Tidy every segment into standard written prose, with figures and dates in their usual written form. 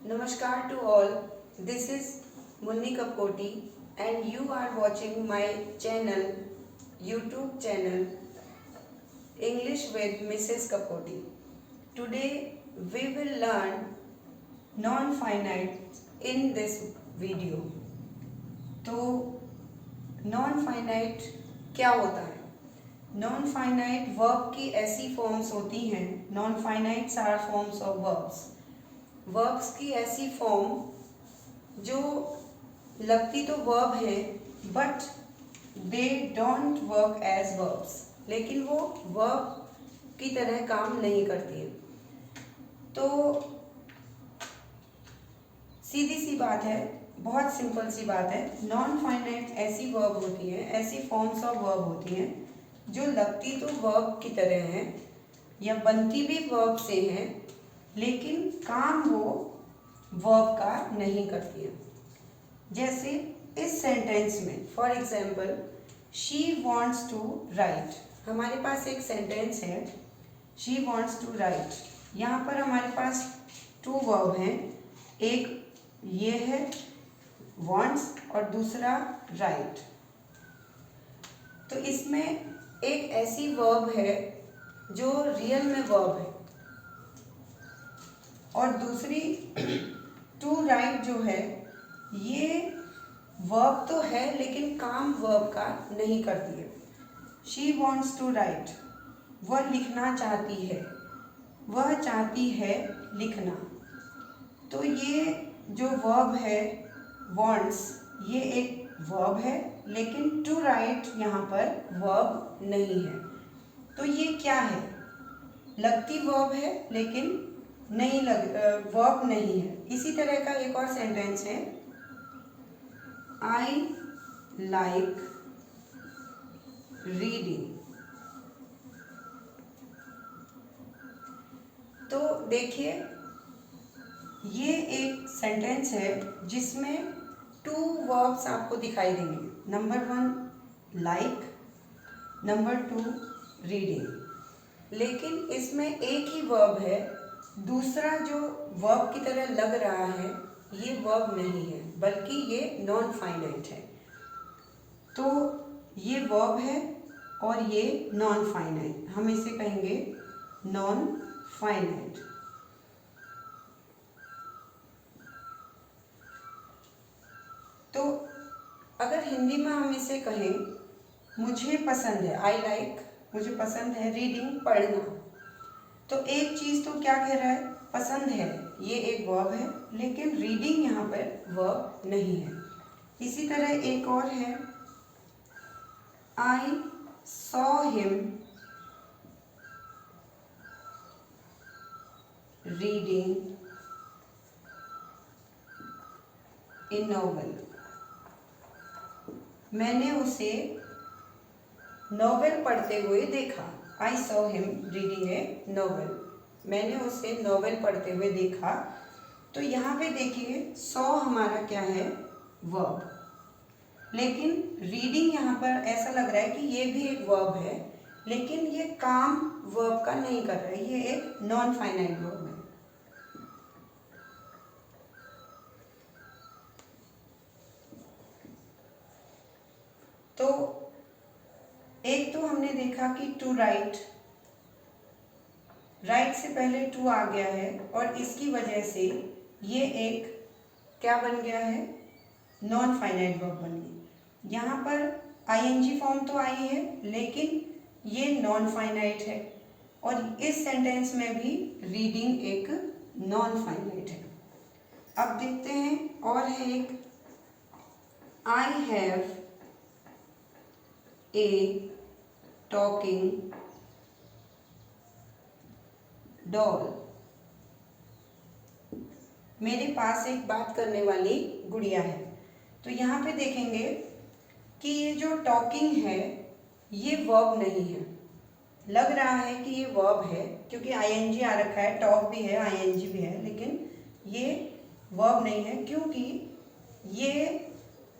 Namaskar to all. This is Munni Kapoti and you are watching my channel, YouTube channel English with Mrs. Kapoti. Today we will learn non-finite in this video. तो non-finite क्या होता है? Non-finite verb की ऐसी forms होती हैं. Non-finites are forms of verbs. Verbs की ऐसी फॉर्म जो लगती तो वर्ब है but they don't work as verbs, लेकिन वो वर्ब की तरह काम नहीं करती है. तो सीधी सी बात है, बहुत सिंपल सी बात है. नॉन फाइनाइट ऐसी वर्ब होती हैं, ऐसी फॉर्म्स ऑफ वर्ब होती हैं जो लगती तो वर्ब की तरह हैं या बनती भी वर्ब से हैं, लेकिन काम वो वर्ब का नहीं करती है. जैसे इस सेंटेंस में for example she wants to write. हमारे पास एक सेंटेंस है शी वॉन्ट्स टू राइट. यहाँ पर हमारे पास टू वर्ब हैं, एक ये है वॉन्ट्स और दूसरा राइट. तो इसमें एक ऐसी वर्ब है जो रियल में वर्ब है और दूसरी टू राइट जो है ये वर्ब तो है लेकिन काम वर्ब का नहीं करती है. शी वॉन्ट्स टू राइट, वह लिखना चाहती है, वह चाहती है लिखना. तो ये जो वर्ब है वॉन्ट्स, ये एक वर्ब है लेकिन टू राइट यहाँ पर वर्ब नहीं है. तो ये क्या है? लगती वर्ब है लेकिन नहीं वर्ब नहीं है. इसी तरह का एक और सेंटेंस है आई लाइक रीडिंग. तो देखिए ये एक सेंटेंस है जिसमें टू वर्ब्स आपको दिखाई देंगे. Number 1 like, number 2 reading. लेकिन इसमें एक ही वर्ब है, दूसरा जो वर्ब की तरह लग रहा है ये वर्ब नहीं है बल्कि ये नॉन फाइनाइट है. तो ये वर्ब है और ये नॉन फाइनाइट, हम इसे कहेंगे नॉन फाइनाइट. तो अगर हिंदी में हम इसे कहें मुझे पसंद है, आई लाइक, मुझे पसंद है रीडिंग पढ़ना. तो एक चीज़ तो क्या कह रहा है? पसंद है, ये एक वर्ब है लेकिन रीडिंग यहाँ पर वर्ब नहीं है. इसी तरह एक और है I saw him reading A novel. मैंने उसे नॉवेल पढ़ते हुए देखा. I saw him reading A novel, मैंने उसे नॉवेल पढ़ते हुए देखा. तो यहाँ पे देखिए सॉ हमारा क्या है? वर्ब. लेकिन रीडिंग यहाँ पर ऐसा लग रहा है कि ये भी एक वर्ब है लेकिन ये काम वर्ब का नहीं कर रहा है, ये एक नॉन फाइनाइट वर्ब है. तो एक तो हमने देखा कि टू राइट, राइट से पहले टू आ गया है और इसकी वजह से ये एक क्या बन गया है? नॉन फाइनाइट वर्ब बन गई. यहाँ पर आईएनजी फॉर्म तो आई है लेकिन ये नॉन फाइनाइट है और इस सेंटेंस में भी रीडिंग एक नॉन फाइनाइट है. अब देखते हैं और है एक I have a talking doll. मेरे पास एक बात करने वाली गुड़िया है. तो यहाँ पे देखेंगे कि ये जो टॉकिंग है ये वर्ब नहीं है. लग रहा है कि ये वर्ब है क्योंकि आईएनजी आ रखा है, टॉक भी है आईएनजी भी है, लेकिन ये वर्ब नहीं है क्योंकि ये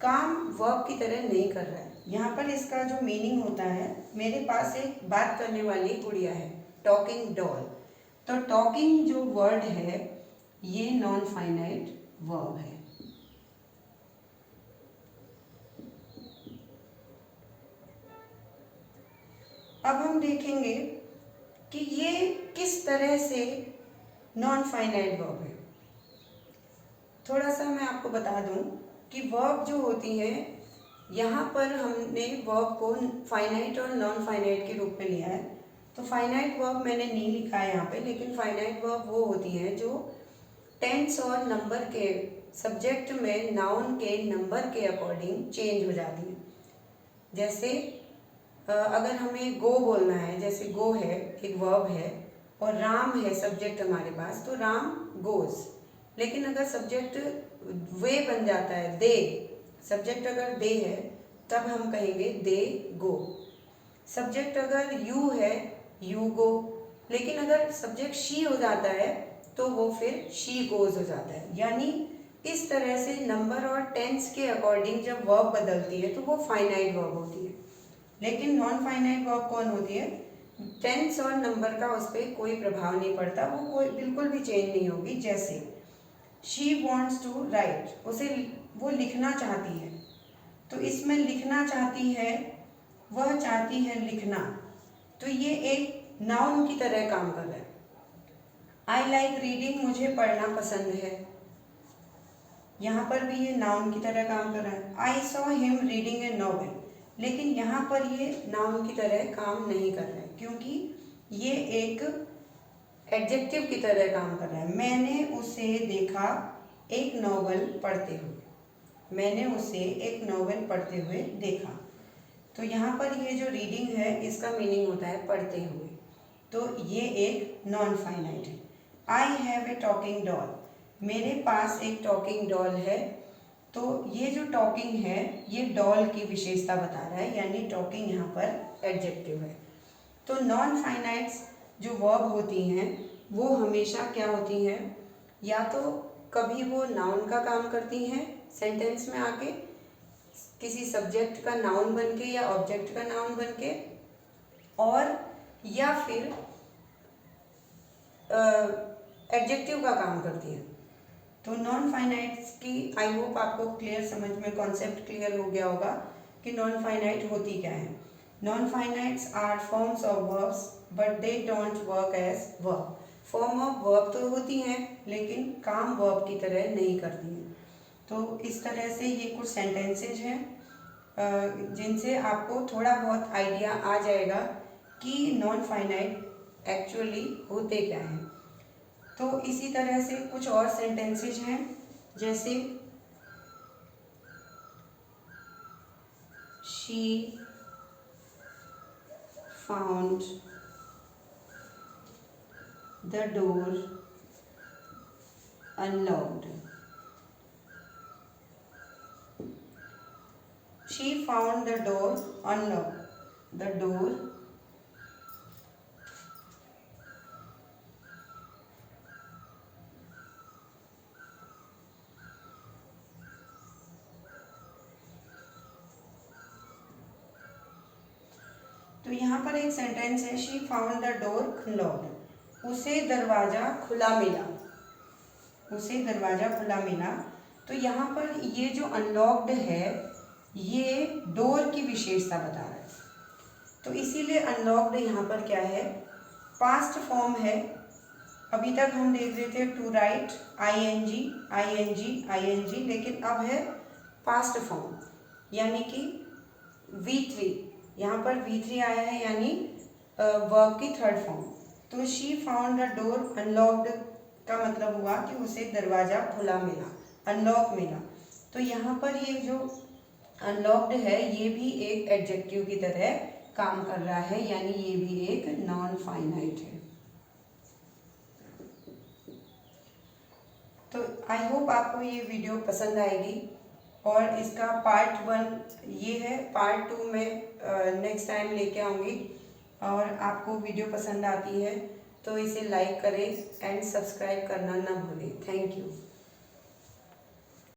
काम वर्ब की तरह नहीं कर रहा है. यहाँ पर इसका जो मीनिंग होता है, मेरे पास एक बात करने वाली गुड़िया है, टॉकिंग डॉल. तो टॉकिंग जो वर्ड है ये नॉन फाइनाइट वर्ब है। अब हम देखेंगे कि ये किस तरह से नॉन फाइनाइट वर्ब है। थोड़ा सा मैं आपको बता दूं कि वर्ब जो होती है, यहाँ पर हमने वर्ब को फाइनाइट और नॉन फाइनाइट के रूप में लिया है। तो फाइनाइट वर्ब मैंने नहीं लिखा है यहाँ पे, लेकिन फाइनाइट वर्ब वो होती हैं जो टेंस और नंबर के सब्जेक्ट में नाउन के नंबर के अकॉर्डिंग चेंज हो जाती हैं। जैसे अगर हमें गो बोलना है, जैसे गो है एक वर्ब है और राम है सब्जेक्ट हमारे पास, तो राम गोज। लेकिन अगर सब्जेक्ट वे बन जाता है, दे, सब्जेक्ट अगर दे है तब हम कहेंगे दे गो। सब्जेक्ट अगर यू है, यू गो। लेकिन अगर सब्जेक्ट शी हो जाता है तो वो फिर शी गोज हो जाता है। यानी इस तरह से नंबर और टेंस के अकॉर्डिंग जब वर्ब बदलती है तो वो फाइनाइट वर्ब होती है। लेकिन नॉन फाइनाइट वर्ब कौन होती है? टेंस और नंबर का उस पर कोई प्रभाव नहीं पड़ता, वो कोई बिल्कुल भी चेंज नहीं होगी। जैसे शी वॉन्ट्स टू राइट, उसे वो लिखना चाहती है, तो इसमें लिखना चाहती है, वह चाहती है लिखना, तो ये एक नाउन की तरह काम कर रहा है। आई लाइक रीडिंग, मुझे पढ़ना पसंद है, यहाँ पर भी ये नाउन की तरह काम कर रहा है। I saw him reading A novel, लेकिन यहाँ पर ये नाउन की तरह काम नहीं कर रहा है, क्योंकि ये एक एडजेक्टिव की तरह काम कर रहा है। मैंने उसे देखा एक नॉवेल पढ़ते हुए, मैंने उसे एक नॉवेल पढ़ते हुए देखा। तो यहाँ पर ये जो रीडिंग है इसका मीनिंग होता है पढ़ते हुए, तो ये एक नॉन फाइनाइट है। I have a talking doll, मेरे पास एक टॉकिंग डॉल है, तो ये जो टॉकिंग है ये डॉल की विशेषता बता रहा है, यानी टॉकिंग यहाँ पर एडजेक्टिव है। तो नॉन फाइनाइट्स जो वर्ब होती हैं वो हमेशा क्या होती हैं, या तो कभी वो नाउन का काम करती हैं सेंटेंस में आके, किसी सब्जेक्ट का नाउन बनके या ऑब्जेक्ट का नाउन बनके, और या फिर एडजेक्टिव का काम करती हैं। तो नॉन फाइनाइट्स की आई होप आपको क्लियर समझ में कॉन्सेप्ट क्लियर हो गया होगा कि नॉन फाइनाइट होती क्या है। Non finites are forms of verbs but they don't work as verb. Form of verb तो होती हैं लेकिन काम वर्ब की तरह नहीं करती हैं। तो इस तरह से ये कुछ सेंटेंसेज हैं जिनसे आपको थोड़ा बहुत आइडिया आ जाएगा कि नॉन फाइनाइट एक्चुअली होते क्या हैं। तो इसी तरह से कुछ और सेंटेंसेज हैं, जैसे she found the door unlocked. She found the door unlocked. The door तो यहाँ पर एक सेंटेंस है she found the door unlocked, उसे दरवाज़ा खुला मिला, उसे दरवाज़ा खुला मिला। तो यहाँ पर ये जो अनलॉक्ड है ये डोर की विशेषता बता रहा है, तो इसीलिए अनलॉक्ड यहाँ पर क्या है, पास्ट फॉर्म है। अभी तक हम देख रहे थे to write, ING ING ING, लेकिन अब है पास्ट फॉर्म, यानी कि V3, यहाँ पर V3 आया है, यानी वर्ब की थर्ड फॉर्म। तो she found the door unlocked का मतलब हुआ कि उसे दरवाज़ा खुला मिला, अनलॉक मिला। तो यहाँ पर ये जो अनलॉक्ड है ये भी एक एडजेक्टिव की तरह काम कर रहा है, यानी ये भी एक नॉन फाइनाइट है। तो आई होप आपको ये वीडियो पसंद आएगी, और इसका पार्ट 1 ये है, पार्ट 2 में नेक्स्ट टाइम लेके आऊँगी। और आपको वीडियो पसंद आती है तो इसे लाइक करें एंड सब्सक्राइब करना ना भूलें। Thank you.